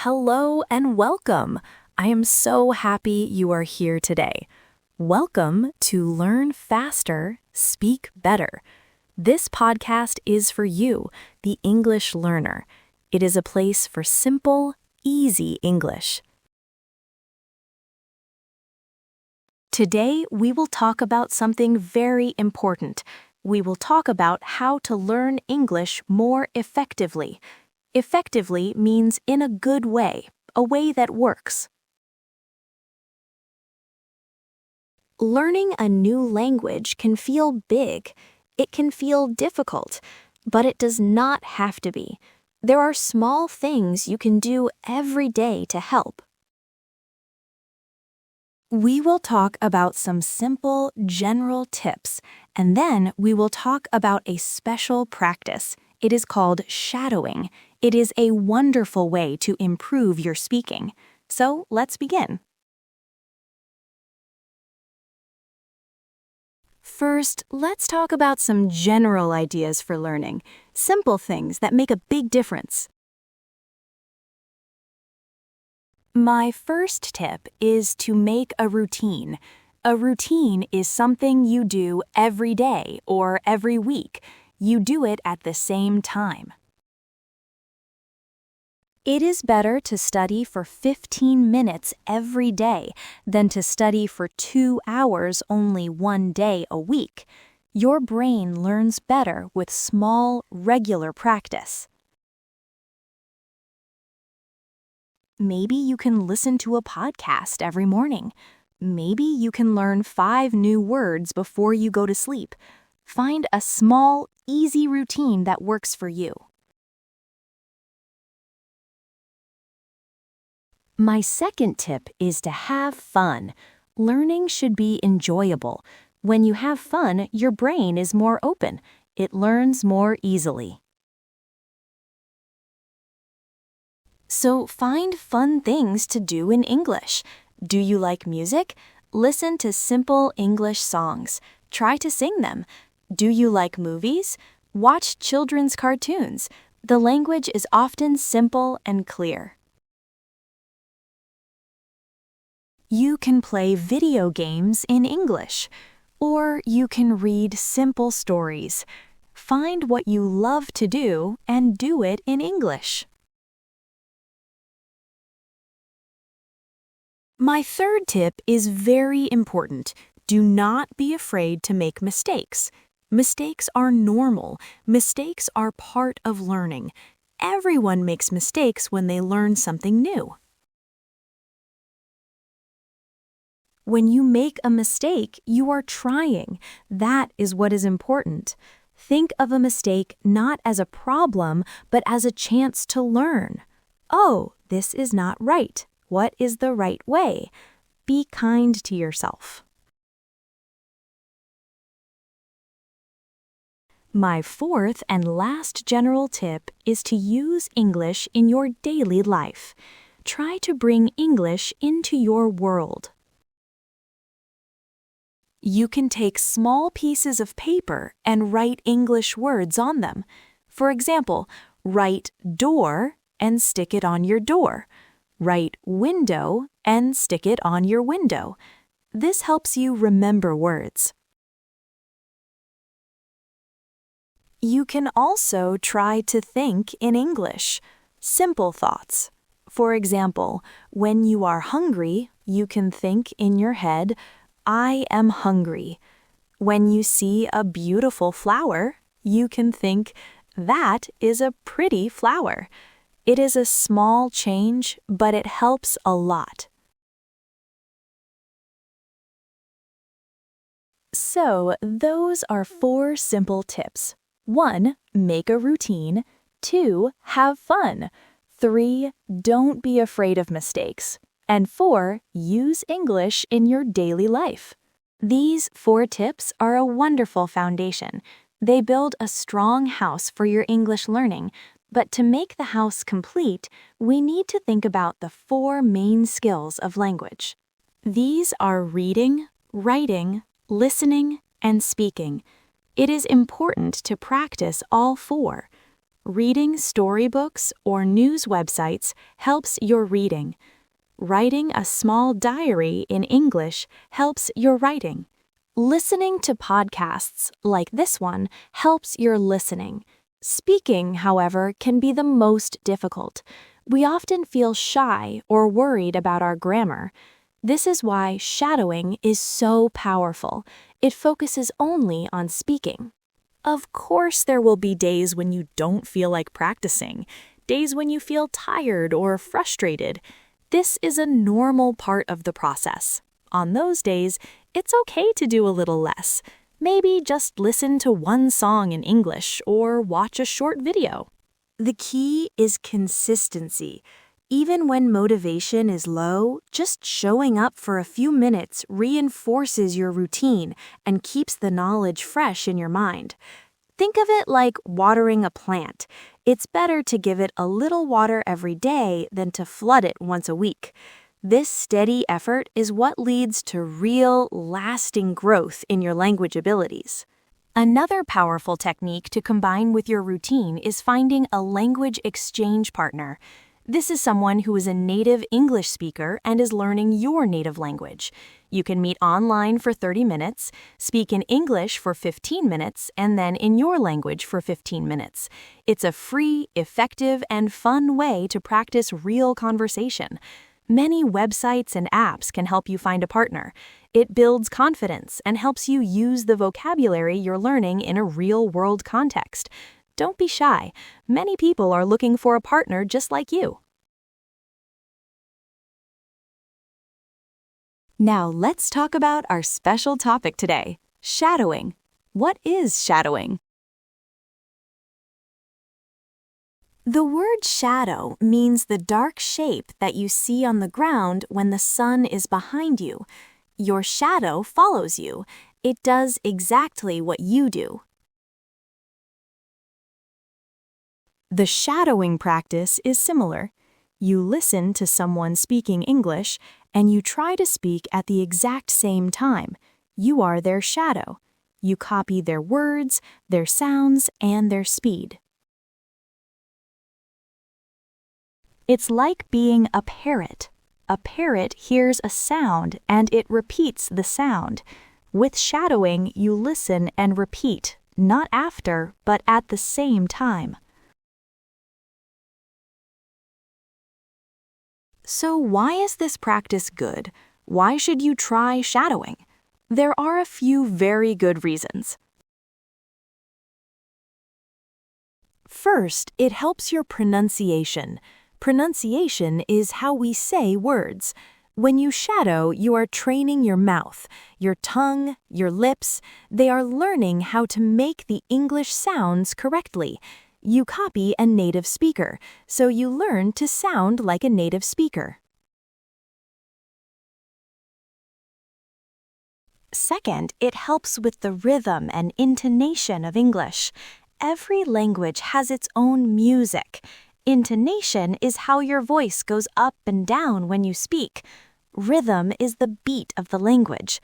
Hello and welcome. I am so happy you are here today. Welcome to Learn Faster, Speak Better. This podcast is for you, the English learner. It is a place for simple, easy English. Today, we will talk about something very important. We will talk about how to learn English more effectively. Effectively means in a good way, a way that works. Learning a new language can feel big. It can feel difficult, but it does not have to be. There are small things you can do every day to help. We will talk about some simple, general tips, and then we will talk about a special practice. It is called shadowing. It is a wonderful way to improve your speaking. So let's begin. First, let's talk about some general ideas for learning, simple things that make a big difference. My first tip is to make a routine. A routine is something you do every day or every week. You do it at the same time. It is better to study for 15 minutes every day than to study for 2 hours only one day a week. Your brain learns better with small, regular practice. Maybe you can listen to a podcast every morning. Maybe you can learn 5 new words before you go to sleep. Find a small, easy routine that works for you. My second tip is to have fun. Learning should be enjoyable. When you have fun, your brain is more open. It learns more easily. So find fun things to do in English. Do you like music? Listen to simple English songs. Try to sing them. Do you like movies? Watch children's cartoons. The language is often simple and clear. You can play video games in English, or you can read simple stories. Find what you love to do and do it in English. My third tip is very important. Do not be afraid to make mistakes. Mistakes are normal. Mistakes are part of learning. Everyone makes mistakes when they learn something new. When you make a mistake, you are trying. That is what is important. Think of a mistake not as a problem, but as a chance to learn. Oh, this is not right. What is the right way? Be kind to yourself. My fourth and last general tip is to use English in your daily life. Try to bring English into your world. You can take small pieces of paper and write English words on them. For example, write door and stick it on your door. Write window and stick it on your window. This helps you remember words. You can also try to think in English. Simple thoughts. For example, when you are hungry, you can think in your head, I am hungry. When you see a beautiful flower, you can think, that is a pretty flower. It is a small change, but it helps a lot. So, those are 4 simple tips. 1. Make a routine. 2. Have fun. 3. Don't be afraid of mistakes. And 4. Use English in your daily life. These 4 tips are a wonderful foundation. They build a strong house for your English learning. But to make the house complete, we need to think about the 4 main skills of language. These are reading, writing, listening, and speaking. It is important to practice all 4. Reading storybooks or news websites helps your reading. Writing a small diary in English helps your writing. Listening to podcasts like this one helps your listening. Speaking, however, can be the most difficult. We often feel shy or worried about our grammar. This is why shadowing is so powerful. It focuses only on speaking. Of course, there will be days when you don't feel like practicing, days when you feel tired or frustrated. This is a normal part of the process. On those days, it's okay to do a little less. Maybe just listen to one song in English or watch a short video. The key is consistency. Even when motivation is low, just showing up for a few minutes reinforces your routine and keeps the knowledge fresh in your mind. Think of it like watering a plant. It's better to give it a little water every day than to flood it once a week. This steady effort is what leads to real, lasting growth in your language abilities. Another powerful technique to combine with your routine is finding a language exchange partner. This is someone who is a native English speaker and is learning your native language. You can meet online for 30 minutes, speak in English for 15 minutes, and then in your language for 15 minutes. It's a free, effective, and fun way to practice real conversation. Many websites and apps can help you find a partner. It builds confidence and helps you use the vocabulary you're learning in a real-world context. Don't be shy. Many people are looking for a partner just like you. Now let's talk about our special topic today, shadowing. What is shadowing? The word shadow means the dark shape that you see on the ground when the sun is behind you. Your shadow follows you. It does exactly what you do. The shadowing practice is similar. You listen to someone speaking English, and you try to speak at the exact same time. You are their shadow. You copy their words, their sounds, and their speed. It's like being a parrot. A parrot hears a sound and it repeats the sound. With shadowing, you listen and repeat, not after, but at the same time. So why is this practice good? Why should you try shadowing? There are a few very good reasons. First, it helps your pronunciation. Pronunciation is how we say words. When you shadow, you are training your mouth, your tongue, your lips. They are learning how to make the English sounds correctly. You copy a native speaker, so you learn to sound like a native speaker. Second, it helps with the rhythm and intonation of English. Every language has its own music. Intonation is how your voice goes up and down when you speak. Rhythm is the beat of the language.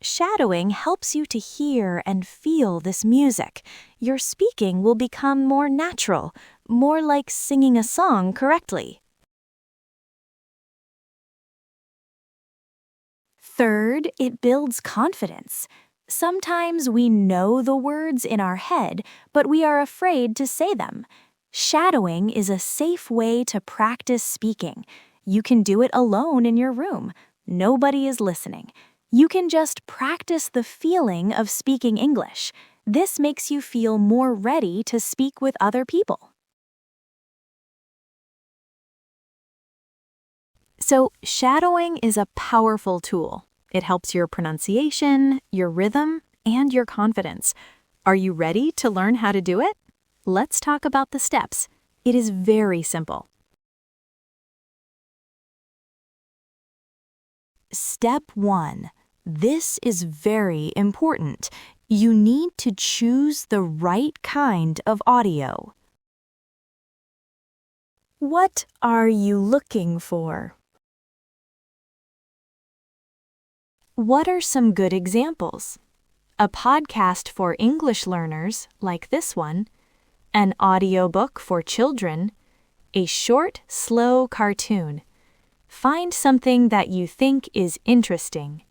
Shadowing helps you to hear and feel this music. Your speaking will become more natural, more like singing a song correctly. Third, it builds confidence. Sometimes we know the words in our head, but we are afraid to say them. Shadowing is a safe way to practice speaking. You can do it alone in your room. Nobody is listening. You can just practice the feeling of speaking English. This makes you feel more ready to speak with other people. So, shadowing is a powerful tool. It helps your pronunciation, your rhythm, and your confidence. Are you ready to learn how to do it? Let's talk about the steps. It is very simple. Step 1. This is very important. You need to choose the right kind of audio. What are you looking for? What are some good examples? A podcast for English learners, like this one, an audiobook for children, a short, slow cartoon. Find something that you think is interesting.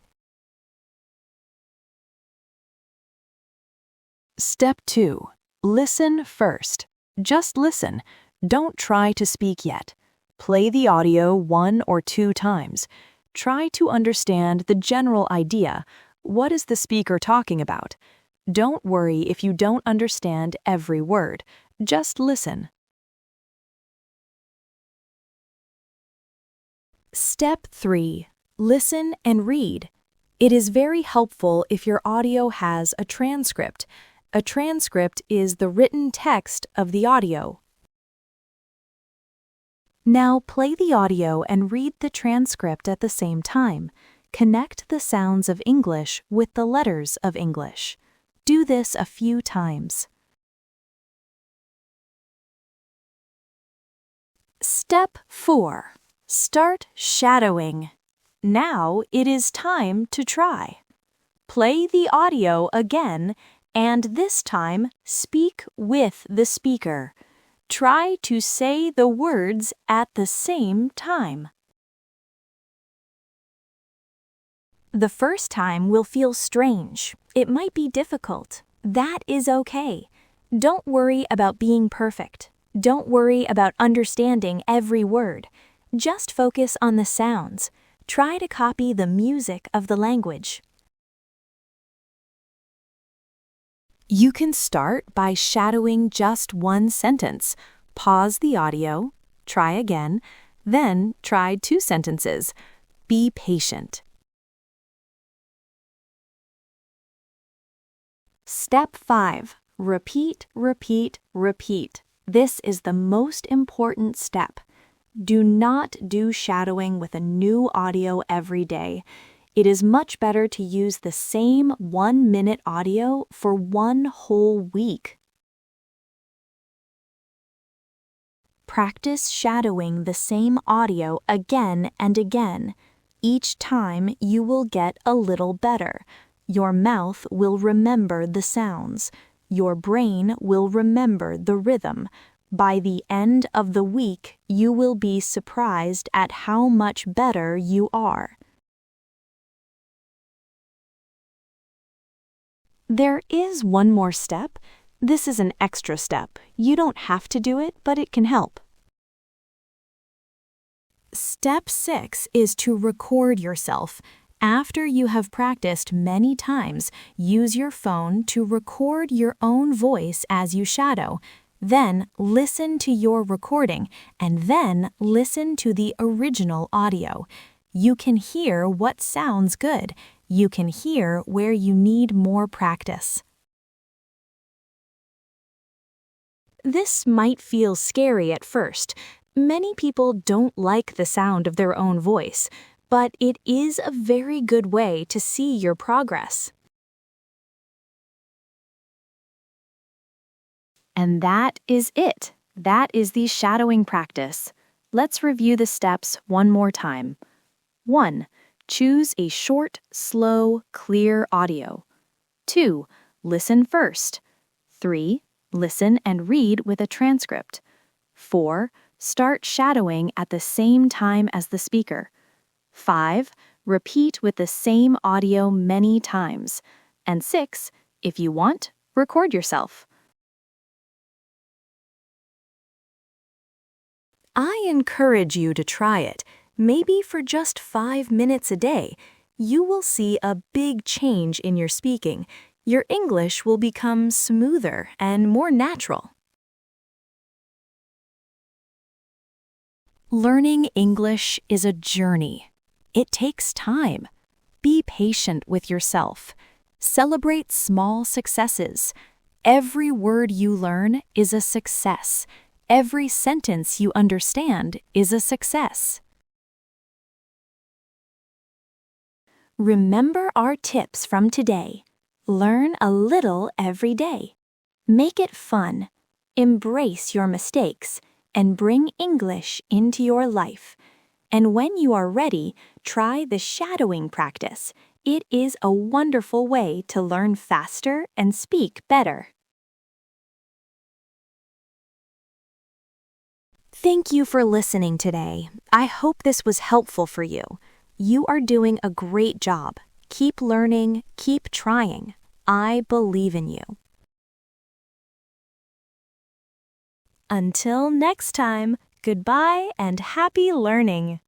Step 2. Listen first. Just listen. Don't try to speak yet. Play the audio 1 or 2 times. Try to understand the general idea. What is the speaker talking about? Don't worry if you don't understand every word. Just listen. Step 3. Listen and read. It is very helpful if your audio has a transcript. A transcript is the written text of the audio. Now play the audio and read the transcript at the same time. Connect the sounds of English with the letters of English. Do this a few times. Step 4. Start shadowing. Now it is time to try. Play the audio again and this time speak with the speaker. Try to say the words at the same time. The first time will feel strange. It might be difficult. That is okay. Don't worry about being perfect. Don't worry about understanding every word. Just focus on the sounds. Try to copy the music of the language. You can start by shadowing just one sentence. Pause the audio, try again, then try 2 sentences. Be patient. Step 5. Repeat, repeat, repeat. This is the most important step. Do not do shadowing with a new audio every day. It is much better to use the same 1-minute audio for 1 whole week. Practice shadowing the same audio again and again. Each time you will get a little better. Your mouth will remember the sounds. Your brain will remember the rhythm. By the end of the week, you will be surprised at how much better you are. There is one more step. This is an extra step. You don't have to do it, but it can help. Step 6 is to record yourself. After you have practiced many times, use your phone to record your own voice as you shadow. Then listen to your recording, and then listen to the original audio. You can hear what sounds good. You can hear where you need more practice. This might feel scary at first. Many people don't like the sound of their own voice, but it is a very good way to see your progress. And that is it. That is the shadowing practice. Let's review the steps one more time. 1. Choose a short, slow, clear audio. 2. Listen first. 3. Listen and read with a transcript. 4. Start shadowing at the same time as the speaker. 5. Repeat with the same audio many times. And 6. If you want, record yourself. I encourage you to try it, maybe for just 5 minutes a day. You will see a big change in your speaking. Your English will become smoother and more natural. Learning English is a journey. It takes time. Be patient with yourself. Celebrate small successes. Every word you learn is a success. Every sentence you understand is a success. Remember our tips from today. Learn a little every day. Make it fun. Embrace your mistakes and bring English into your life. And when you are ready, try the shadowing practice. It is a wonderful way to learn faster and speak better. Thank you for listening today. I hope this was helpful for you. You are doing a great job. Keep learning, keep trying. I believe in you. Until next time, goodbye and happy learning.